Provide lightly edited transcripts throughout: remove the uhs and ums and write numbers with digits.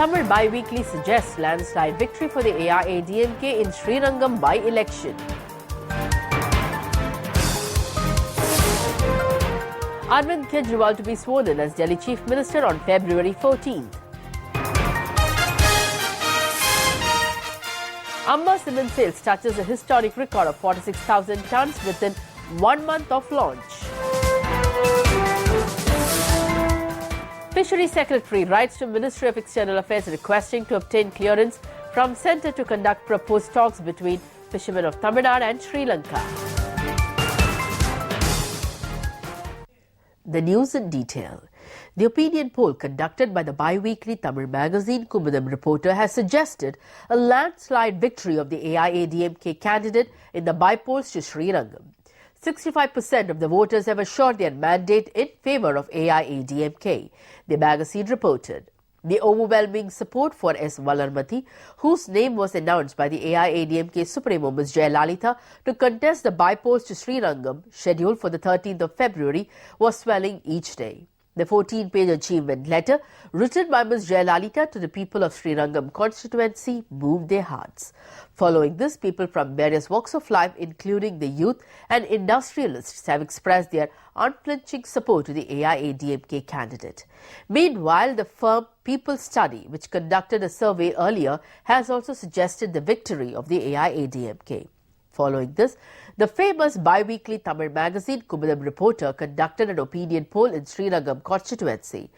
Tamil Bi-Weekly suggests landslide victory for the AIADMK in Srirangam by-election. Arvind Kejriwal to be sworn in as Delhi Chief Minister on February 14th. Amba cement sales touches a historic record of 46,000 tons within 1 month of launch. Fisheries Secretary writes to Ministry of External Affairs requesting to obtain clearance from Centre to conduct proposed talks between fishermen of Tamil Nadu and Sri Lanka. The news in detail. The opinion poll conducted by the bi-weekly Tamil magazine Kumudam Reporter has suggested a landslide victory of the AIADMK candidate in the by-polls to Srirangam. 65% of the voters have assured their mandate in favour of AIADMK, the magazine reported. The overwhelming support for S. Valarmati, whose name was announced by the AIADMK Supremo Ms. Jaya to contest the by-polls to Srirangam, scheduled for the 13th of February, was swelling each day. The 14-page achievement letter written by Ms. Jaya to the people of Srirangam constituency moved their hearts. Following this, people from various walks of life, including the youth and industrialists, have expressed their unflinching support to the AIADMK candidate. Meanwhile, the firm People Study, which conducted a survey earlier, has also suggested the victory of the AIADMK. Following this, the famous bi-weekly Tamil magazine Kumudam Reporter conducted an opinion poll in Srirangam constituency.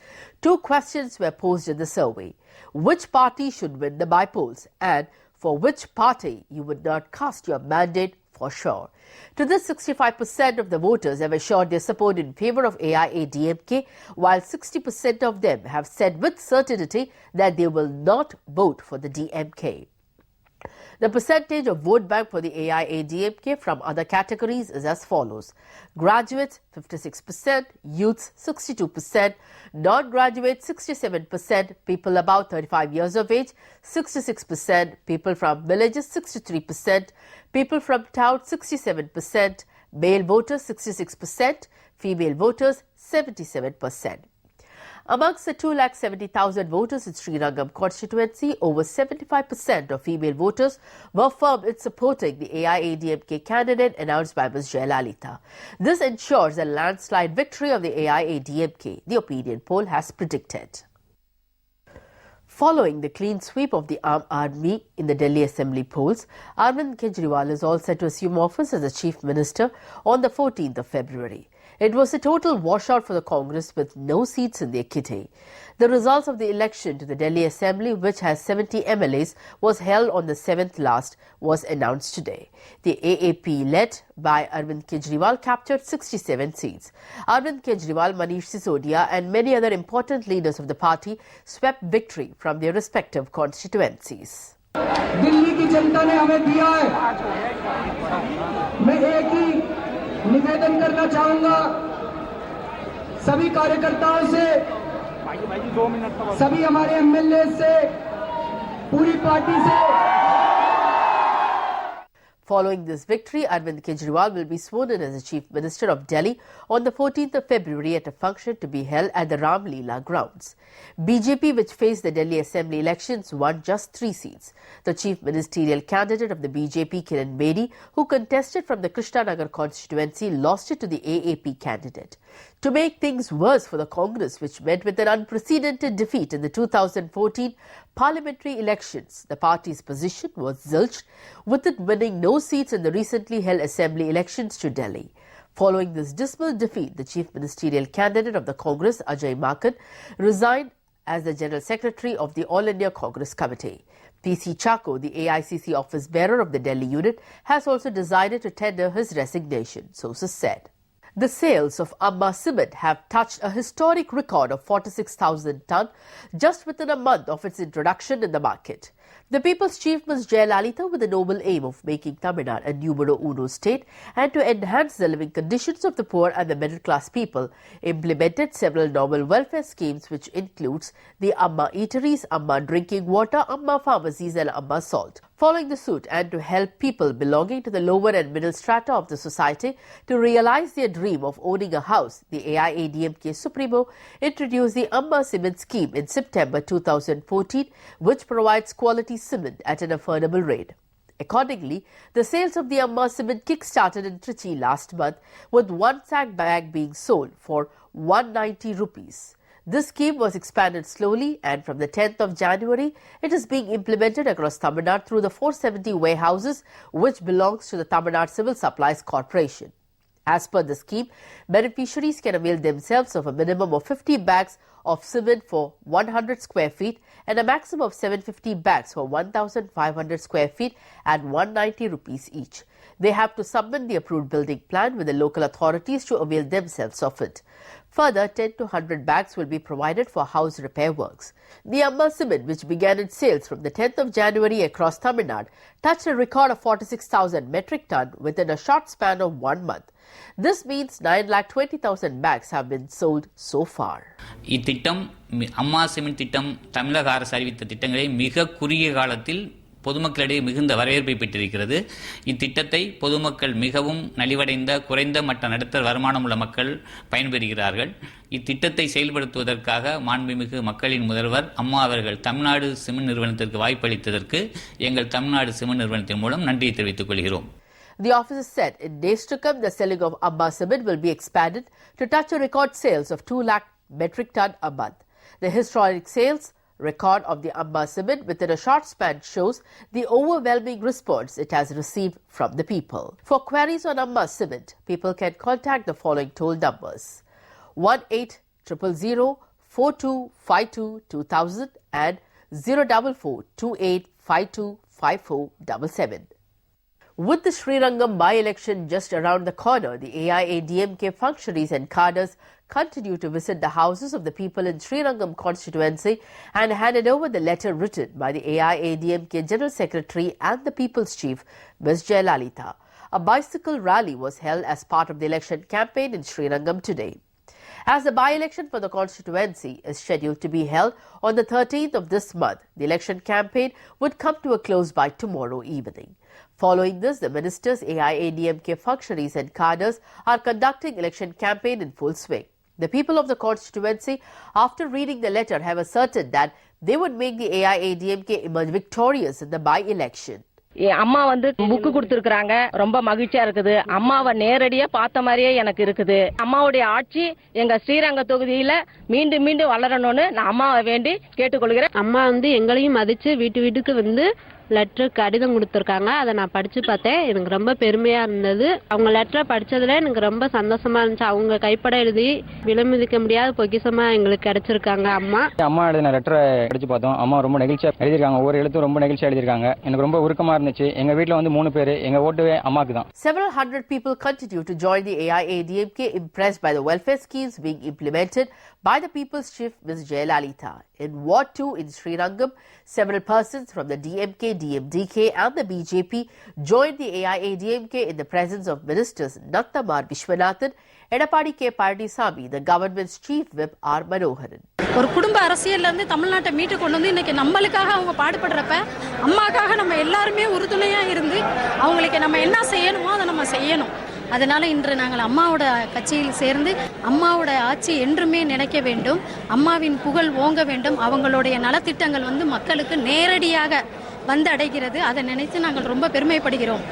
2 questions were posed in the survey. Which party should win the by-polls, and for which party you would not cast your mandate for sure? To this, 65% of the voters have assured their support in favour of AIADMK, while 60% of them have said with certainty that they will not vote for the DMK. The percentage of vote bank for the AIADMK from other categories is as follows. Graduates 56%, youths 62%, non-graduates 67%, people above 35 years of age 66%, people from villages 63%, people from town 67%, male voters 66%, female voters 77%. Amongst the 270,000 voters in Srirangam constituency, over 75% of female voters were firm in supporting the AIADMK candidate announced by Ms. Jaya. This ensures a landslide victory of the AIADMK, the opinion poll has predicted. Following the clean sweep of the Aam Aadmi in the Delhi Assembly polls, Arvind Kejriwal is all set to assume office as the Chief Minister on the 14th of February. It was a total washout for the Congress with no seats in their kitty. The results of the election to the Delhi Assembly, which has 70 MLAs, was held on the 7th last, was announced today. The AAP, led by Arvind Kejriwal, captured 67 seats. Arvind Kejriwal, Manish Sisodia and many other important leaders of the party swept victory from their respective constituencies. Delhi की जनता ने हमें दिया है। मैं एक ही निवेदन करना चाहूंगा सभी कार्यकर्ताओं से, सभी हमारे एमएलए से, पूरी पार्टी से। Following this victory, Arvind Kejriwal will be sworn in as the Chief Minister of Delhi on the 14th of February at a function to be held at the Ram Leela grounds. BJP, which faced the Delhi Assembly elections, won just 3 seats. The Chief Ministerial candidate of the BJP, Kiran Bedi, who contested from the Krishnanagar constituency, lost it to the AAP candidate. To make things worse for the Congress, which met with an unprecedented defeat in the 2014 parliamentary elections, the party's position was zilched, with it winning no seats in the recently held assembly elections to Delhi. Following this dismal defeat, the Chief Ministerial candidate of the Congress, Ajay Makan, resigned as the General Secretary of the All India Congress Committee. PC Chako, the AICC office bearer of the Delhi unit, has also decided to tender his resignation, sources said. The sales of Amba cement have touched a historic record of 46,000 tonnes just within a month of its introduction in the market. The People's Chief Ms. Jaya, with the noble aim of making Tamil Nadu a numero uno state and to enhance the living conditions of the poor and the middle class people, implemented several novel welfare schemes which includes the Amma Eateries, Amma Drinking Water, Amma Pharmacies and Amma Salt. Following the suit and to help people belonging to the lower and middle strata of the society to realize their dream of owning a house, the AIADMK Supremo introduced the Amma Cement scheme in September 2014, which provides quality cement at an affordable rate. Accordingly, the sales of the Amma Cement kick-started in Trichy last month, with one sack bag being sold for 190 rupees. This scheme was expanded slowly, and from the 10th of January, it is being implemented across Tamil Nadu through the 470 warehouses, which belongs to the Tamil Nadu Civil Supplies Corporation. As per the scheme, beneficiaries can avail themselves of a minimum of 50 bags of cement for 100 square feet and a maximum of 750 bags for 1,500 square feet at 190 rupees each. They have to submit the approved building plan with the local authorities to avail themselves of it. Further, 10 to 100 bags will be provided for house repair works. The Amma Cement, which began its sales from the 10th of January across Tamil Nadu, touched a record of 46,000 metric ton within a short span of 1 month. This means 9,20,000 bags have been sold so far. இத்திட்டம் அம்மா cement திட்டம் தமிழக அரசு அறிவித்த திட்டங்களை மிக குறுகிய காலத்தில் பொதுமக்களிடையே மிகுந்த வரவேற்பை பெற்றிருக்கிறது. இத்திட்டத்தை பொதுமக்கள் மிகவும் நலிவடைந்த குறைந்த மட்ட நடுத்தர வருமானம் உள்ள மக்கள் பயன்பெறுகிறார்கள். இத்திட்டத்தை செயல்படுத்துவதற்காக மாண்புமிகு மக்களின் முதல்வர் அம்மா அவர்கள் தமிழ்நாடு சிமெண்ட் நிறுவனத்திற்கு வாய்ப்பளித்ததற்கு எங்கள் தமிழ்நாடு சிமெண்ட் நிறுவனத்தின் மூலம் நன்றியை தெரிவித்துக் கொள்கிறோம். The officer said in days to come, the selling of Amma cement will be expanded to touch a record sales of 2 lakh metric ton a month. The historic sales record of the Amma cement within a short span shows the overwhelming response it has received from the people. For queries on Amma cement, people can contact the following toll numbers: 1800-4252-2000 and 04428525477. With the Srirangam by-election just around the corner, the AIADMK functionaries and cadres continue to visit the houses of the people in Srirangam constituency and handed over the letter written by the AIADMK General Secretary and the People's Chief, Ms. Jaya. A bicycle rally was held as part of the election campaign in Srirangam today. As the by-election for the constituency is scheduled to be held on the 13th of this month, the election campaign would come to a close by tomorrow evening. Following this, the ministers, AIADMK functionaries and cadres are conducting election campaign in full swing. The people of the constituency, after reading the letter, have asserted that they would make the AIADMK emerge victorious in the by-election. அம்மா வந்து book கொடுத்திருக்காங்க. ரொம்ப மகிழ்ச்சியா இருக்குது. அம்மாவை நேரடியா பார்த்த மாதிரியே எனக்கு இருக்குது. அம்மாவுடைய ஆட்சி எங்க ஸ்ரீரங்க தொகுதியில மீண்டும் மீண்டும் வளரணும்னு நான் அம்மாவை வேண்டி கேட்டுக்கொள்கிறேன். அம்மா வந்து எங்களையும் மதிச்சு வீட்டுக்கு வந்து லெட்டர் கடிதம் கொடுத்துருக்காங்க. அதை நான் படிச்சு பார்த்தேன். எனக்கு ரொம்ப பெருமையா இருந்தது. அவங்க லெட்டரை படிச்சதுல எனக்கு ரொம்ப சந்தோஷமா இருந்துச்சு. அவங்க கைப்பட எழுதி விலைமதிக்க முடியாத பொக்கிஷமா எங்களுக்கு கிடைச்சிருக்காங்க. அம்மா எழுதின லெட்டரை படிச்சு பார்த்தோம். அம்மா ரொம்ப நெகிழ்ச்சியா எழுதிருக்காங்க. ஒவ்வொரு எழுத்தும் ரொம்ப நெகிழ்ச்சியா எழுதிருக்காங்க. எனக்கு ரொம்ப உருக்கமா இருந்துச்சு. எங்க வீட்டுல வந்து 3 பேர். எங்க ஓட்டுவே அம்மாக்கு தான். Several hundred people continue to join the AIADMK, impressed by the welfare schemes being implemented by the People's Chief Ms. Jaya. In Ward 2 in Srirangam, several persons from the DMK, DMDK and the BJP joined the AIADMK in the presence of ministers Nattamar Vishwanathan, Edapadi K. Pardisamy, the government's chief whip R. Manoharan. ஒரு குடும்ப அரசியல்ல இருந்து தமிழ்நாட்டை மீட்டு கொண்டு வந்து இன்னைக்கு நம்மளுக்காக அவங்க பாடுபடுறப்ப அம்மாக்காக நம்ம எல்லாருமே உறுதுணையா இருந்து அவங்களுக்கு நம்ம என்ன செய்யணுமோ அதை நம்ம செய்யணும். அதனால இன்று நாங்கள் அம்மாவோட கட்சியில் சேர்ந்து அம்மாவோட ஆட்சி என்றுமே நினைக்க வேண்டும். அம்மாவின் புகழ் ஓங்க வேண்டும். அவங்களுடைய நலத்திட்டங்கள் வந்து மக்களுக்கு நேரடியாக வந்து அடைகிறது. அதை நினைத்து நாங்கள் ரொம்ப பெருமைப்படுகிறோம்.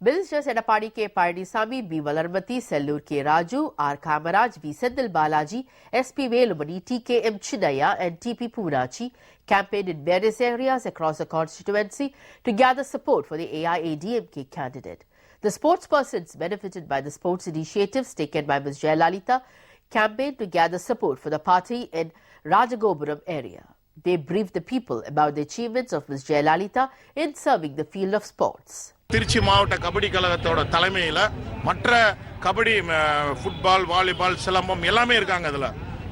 Ministers Edapadi K. Pardisamy, B. Valarmati, Sellur K. Raju, R. Kamaraj, V. Sendil Balaji, S.P. Velumani, T.K.M. Chinnaya and T.P. Poonachi campaigned in various areas across the constituency to gather support for the AIADMK candidate. The sportspersons benefited by the sports initiatives taken by Ms. Jaya campaigned to gather support for the party in Rajagopuram area. They briefed the people about the achievements of Ms. Jaya in serving the field of sports. Trichy மாவட்ட கபடி கழகத்தோட தலைமையில் மற்ற kabaddi, football, volleyball, silambam எல்லாமே இருக்காங்க. இதில்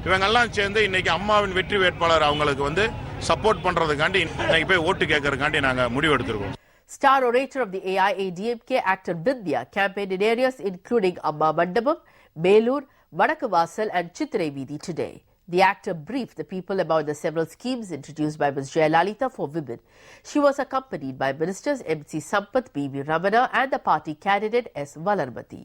இவங்கெல்லாம் சேர்ந்து இன்னைக்கு அம்மாவின் வெற்றி வேட்பாளர் அவங்களுக்கு வந்து சப்போர்ட் பண்றதுக்காண்டி இன்னைக்கு போய் ஓட்டு கேட்கறதுக்காண்டி நாங்க முடிவு எடுத்திருக்கோம். Star orator of the AIADMK, actor Vidya, campaigned in areas including Amma Mandapam, Belur, Vadakavasal and Chitrai Veedi today. The actor briefed the people about the several schemes introduced by Ms. Jaya for women. She was accompanied by ministers MC Sampath, B.V. Ramana and the party candidate S. Valarmati.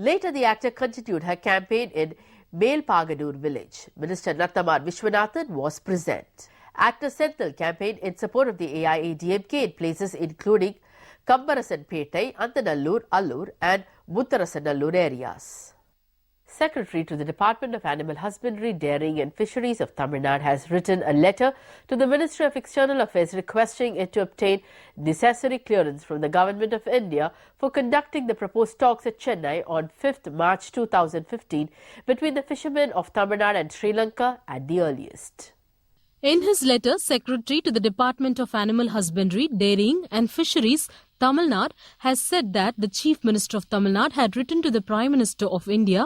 Later, the actor continued her campaign in Melpagadur village. Minister Nattamar Vishwanathan was present. Actor Senthil campaigned in support of the AIADMK in places including Kambarasanpettai, Antanallur, Allur and Muttarasanallur areas. Secretary to the Department of Animal Husbandry, Dairying and Fisheries of Tamil Nadu has written a letter to the Ministry of External Affairs requesting it to obtain necessary clearance from the Government of India for conducting the proposed talks at Chennai on 5th March 2015 between the fishermen of Tamil Nadu and Sri Lanka at the earliest. In his letter, Secretary to the Department of Animal Husbandry, Dairying and Fisheries, Tamil Nadu, has said that the Chief Minister of Tamil Nadu had written to the Prime Minister of India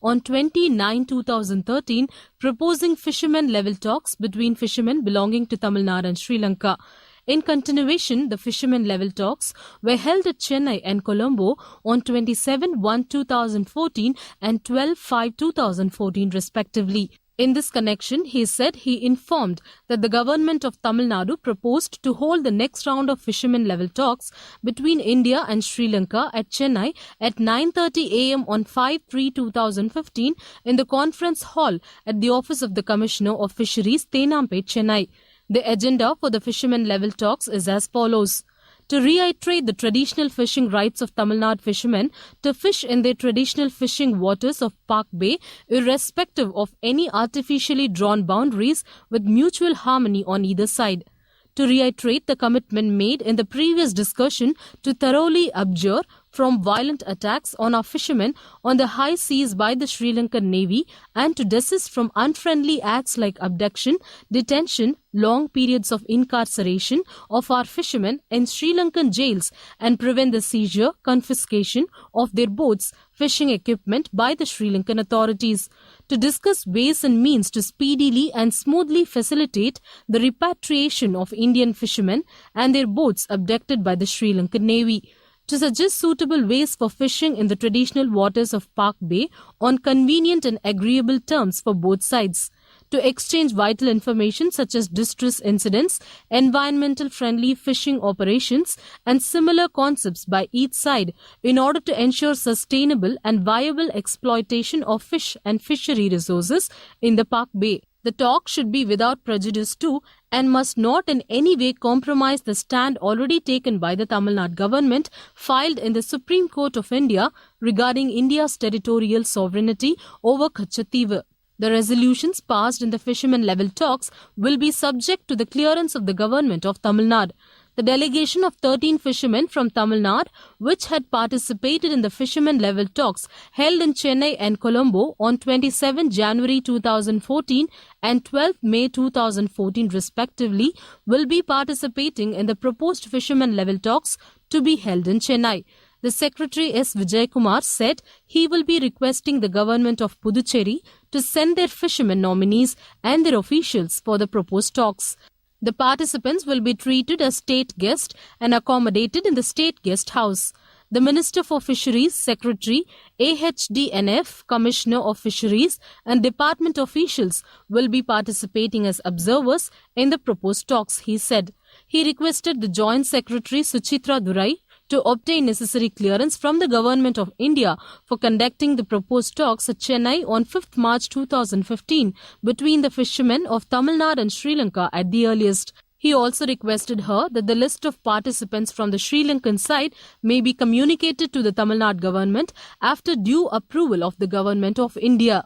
on 29/2013 proposing fishermen-level talks between fishermen belonging to Tamil Nadu and Sri Lanka. In continuation, the fishermen-level talks were held at Chennai and Colombo on 27/1/2014 and 12/5/2014 respectively. In this connection, he said he informed that the government of Tamil Nadu proposed to hold the next round of fishermen-level talks between India and Sri Lanka at Chennai at 9:30 a.m. on 5/3/2015 in the conference hall at the office of the Commissioner of Fisheries, Tenampet, Chennai. The agenda for the fishermen-level talks is as follows. To reiterate the traditional fishing rights of Tamil Nadu fishermen to fish in their traditional fishing waters of Park Bay, irrespective of any artificially drawn boundaries, with mutual harmony on either side. To reiterate the commitment made in the previous discussion to thoroughly abjure from violent attacks on our fishermen on the high seas by the Sri Lankan Navy and to desist from unfriendly acts like abduction, detention, long periods of incarceration of our fishermen in Sri Lankan jails and prevent the seizure, confiscation of their boats, fishing equipment by the Sri Lankan authorities. To discuss ways and means to speedily and smoothly facilitate the repatriation of Indian fishermen and their boats abducted by the Sri Lankan Navy. To suggest suitable ways for fishing in the traditional waters of Park Bay on convenient and agreeable terms for both sides. To exchange vital information such as distress incidents, environmental friendly fishing operations and similar concepts by each side in order to ensure sustainable and viable exploitation of fish and fishery resources in the Park Bay. The talk should be without prejudice to and must not in any way compromise the stand already taken by the Tamil Nadu government filed in the Supreme Court of India regarding India's territorial sovereignty over Kachativu. The resolutions passed in the fishermen-level talks will be subject to the clearance of the government of Tamil Nadu. The delegation of 13 fishermen from Tamil Nadu, which had participated in the fishermen-level talks held in Chennai and Colombo on 27 January 2014 and 12 May 2014 respectively, will be participating in the proposed fishermen-level talks to be held in Chennai. The Secretary S. Vijay Kumar said he will be requesting the government of Puducherry to send their fishermen nominees and their officials for the proposed talks. The participants will be treated as state guests and accommodated in the state guest house. The Minister for Fisheries, Secretary, AHDNF, Commissioner of Fisheries and department officials will be participating as observers in the proposed talks, he said. He requested the Joint Secretary Suchitra Durai to obtain necessary clearance from the Government of India for conducting the proposed talks at Chennai on 5th March 2015 between the fishermen of Tamil Nadu and Sri Lanka at the earliest. He also requested her that the list of participants from the Sri Lankan side may be communicated to the Tamil Nadu government after due approval of the Government of India.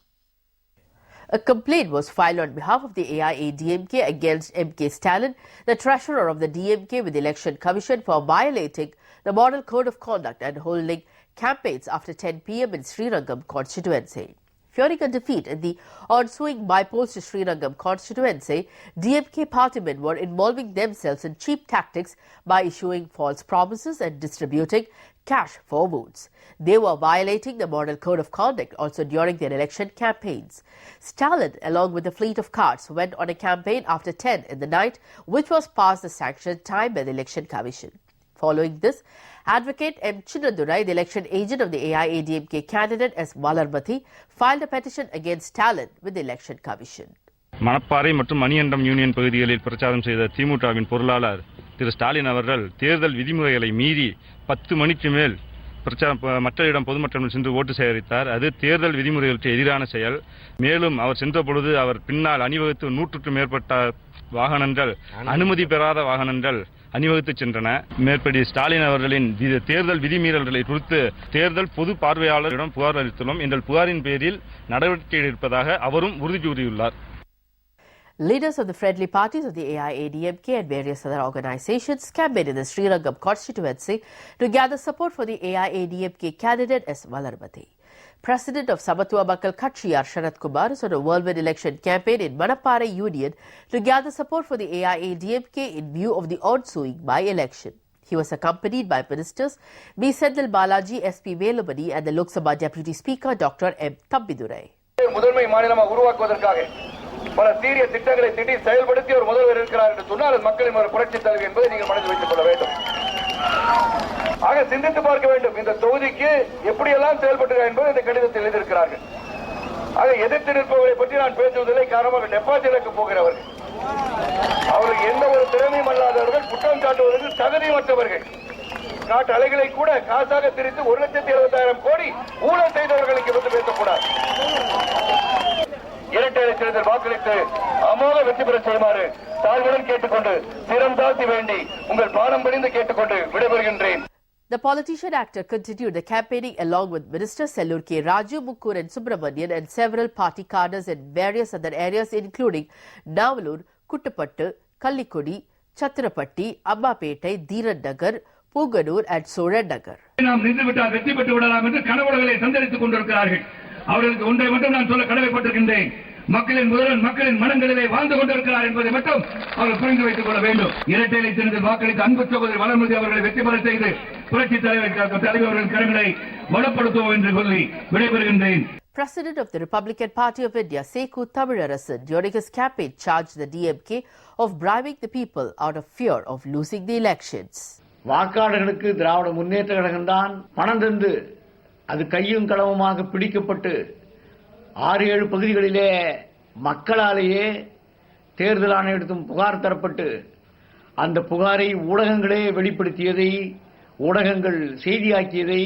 A complaint was filed on behalf of the AIADMK against M.K. Stalin, the treasurer of the DMK, with the Election Commission for violating the Model Code of Conduct and holding campaigns after 10 p.m. in Srirangam constituency. Fearing a defeat in the ensuing by-polls to Srirangam constituency, DMK partymen were involving themselves in cheap tactics by issuing false promises and distributing cash for votes. They were violating the Model Code of Conduct also during their election campaigns. Stalin, along with a fleet of cars, went on a campaign after 10 in the night, which was past the sanctioned time by the Election Commission. Following this, Advocate M. Chinnadurai, the election agent of the AIADMK candidate S. Valarmati, filed a petition against Stalin with the Election Commission. Manapparai மற்றும் மணியண்டம் union பகுதிகளில் பிரச்சாரம் செய்த திமுகவின் பொருளாளர் திரு ஸ்டாலின் அவர்கள் தேர்தல் விதிமுறைகளை மீறி 10 மணிக்கு மேல் மக்களிடம் பொதுமக்களிடம் சென்று ஓட்டு சேகரித்தார். அது தேர்தல் விதிமுறைகளுக்கு எதிரான செயல். மேலும் அவர் சென்ற பொழுது அவர் பின்னால் அணிவகுத்து 100க்கும் மேற்பட்ட வாகனங்கள், அனுமதி பெறாத வாகனங்கள் அணிவகுத்து சென்றன. மேற்படி ஸ்டாலின் அவர்களின் தேர்தல் விதிமீறல்களை குறித்து தேர்தல் பொது பார்வையாளரிடம் புகார் அளித்துள்ளோம். எங்கள் புகாரின் பேரில் நடவடிக்கை எடுப்பதாக அவரும் உறுதி கூறியுள்ளார். Leaders of the friendly parties of the AIADMK and various other organizations campaigned in the Srirangam constituency to gather support for the AIADMK candidate S. Valarmati. President of Samatwa Makkal Katchi R. Sharath Kumar is on a whirlwind election campaign in Manappara Union to gather support for the AIADMK in view of the ensuing by-election. He was accompanied by ministers B. Senthil Balaji, SP Velumani and the Lok Sabha Deputy Speaker Dr. M. Thambidurai. முதன்மை மாநிலமாக உருவாக்குவதற்காக பல சீரிய திட்டங்களை திடீர் செயல்படுத்தி ஒரு முதல்வர் இருக்கிறார் என்று சொன்னால் மக்களின் ஒரு புரட்சி தலைவர் என்பதை நீங்கள் மனதில் வைத்துக் கொள்ள வேண்டும். ஆக சிந்தித்து பார்க்க வேண்டும், இந்த தொகுதிக்கு எப்படியெல்லாம் செயல்பட்டுகிறார் என்பதை இந்த கடிதத்தில் எழுதியிருக்கிறார்கள். ஆக எதிர்த்து நிற்பவர்களை பற்றி நான் பேசுவதில்லை, காரணமாக டெபாசிட் இழக்க போகிறவர்கள், அவர்கள் எந்த ஒரு திறமையும் அல்லாதவர்கள், குற்றம் சாட்டுவதற்கு தகுதியற்றவர்கள், நாட்டு அலைகளை கூட காசாக திரித்து 1,70,000 கோடி ஊழல் செய்தவர்களுக்கு வந்து பேசக்கூடாது. இரட்டை தேர்தல் வாக்களித்து அமோக வெற்றி பெற செய்யுமாறு தாழ்வுடன் கேட்டுக்கொண்டு சிரம் தாழ்த்தி வேண்டி உங்கள் பாரம் பணிந்து கேட்டுக்கொண்டு விடைபெறுகின்றேன். The politician actor continued the campaigning along with Minister Sellur K. Raju, Mukkur and Subramanian and several party cadres in various other areas including Navalur, Kuttapattu, Kallikudi, Chatrapatti, Ammapettai, Dhiran Nagar, Punganur and Soran Nagar. நாம் நின்றுவிட்டால் வெற்றி பெற்று விடலாம் என்று கனவுகளை சந்தரித்துக் கொண்டிருக்கிறார்கள். அவர்களுக்கு ஒன்றை மட்டும் நான் சொல்ல கடமைப்பட்டிருக்கின்றேன். மக்களின் முதல்வன் மக்களின் மனங்களிலே வாழ்ந்து கொண்டிருக்கிறார் என்பதை மட்டும் அவர்கள் புரிந்து வைத்துக் கொள்ள வேண்டும். இரட்டை இலை தேர்தல் வாக்களித்து அன்பு சகோதரி வளர்மதி அவர்களை வெற்றி பெற செய்து புரட்சி தலைவர்களின் கரங்களை வளப்படுத்துவோம் என்று சொல்லி விடைபெறுகின்றேன். President of the Republican Party of India, Seku Thamizharasan, during his campaign charged the DMK of bribing the people out of fear of losing the elections. வாக்காளர்களுக்கு திராவிட முன்னேற்ற கழகம் தான் பணம் தந்து அது கையும் களவுமாக பிடிக்கப்பட்டு 6-7 பகுதிகளிலே மக்களாலேயே தேர்தல் ஆணையத்திடம் புகார் தரப்பட்டு அந்த புகாரை ஊடகங்களே வெளிப்படுத்தியதை, ஊடகங்கள் செய்தியாக்கியதை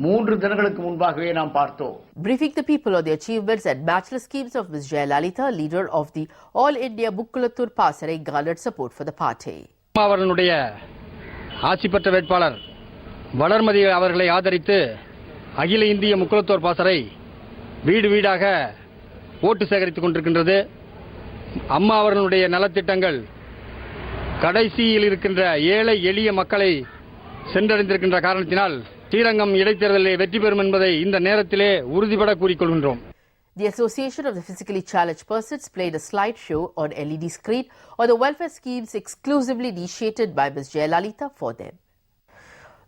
3 தினங்களுக்கு முன்பாகவே நாம் பார்த்தோம். Briefing the people on the achievements and matchless schemes of Ms. Jaya, leader of the All India Mukkulathur Pasarai, garnered support for the party. அவர்களுடைய ஆட்சி பெற்ற வேட்பாளர் வளர்மதி அவர்களை ஆதரித்து அகில இந்திய முக்குலத்தோர் பாசறை வீடு வீடாக ஓட்டு சேகரித்துக் கொண்டிருக்கின்றது. அம்மா அவர்களுடைய நலத்திட்டங்கள் கடைசியில் இருக்கின்ற ஏழை எளிய மக்களை சென்றடைந்திருக்கின்ற காரணத்தினால் ஸ்ரீரங்கம் இடைத்தேர்தலில் வெற்றி பெறும் என்பதை இந்த நேரத்திலே உறுதிபட கூறிக்கொள்கின்றோம். The Association of the Physically Challenged Persons played a slideshow on LED screen on the welfare schemes exclusively initiated by Ms. Jayalalitha for them.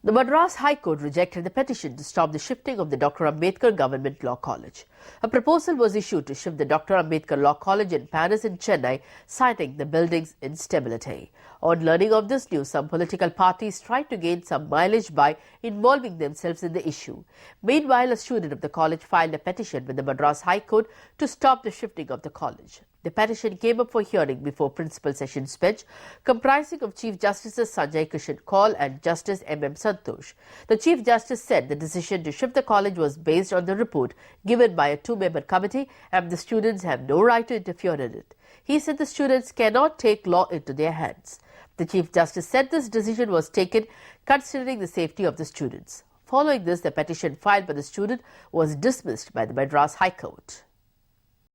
The Madras High Court rejected the petition to stop the shifting of the Dr. Ambedkar Government Law College. A proposal was issued to shift the Dr. Ambedkar Law College in Paris in Chennai, citing the building's instability. On learning of this news, some political parties tried to gain some mileage by involving themselves in the issue. Meanwhile, a student of the college filed a petition with the Madras High Court to stop the shifting of the college. The petition came up for hearing before Principal Sessions Bench, comprising of Chief Justices Sanjay Kishan Kaul and Justice M.M. Santosh. The Chief Justice said the decision to shift the college was based on the report given by a two-member committee and the students have no right to interfere in it. He said the students cannot take law into their hands. The Chief Justice said this decision was taken considering the safety of the students. Following this, the petition filed by the student was dismissed by the Madras High Court.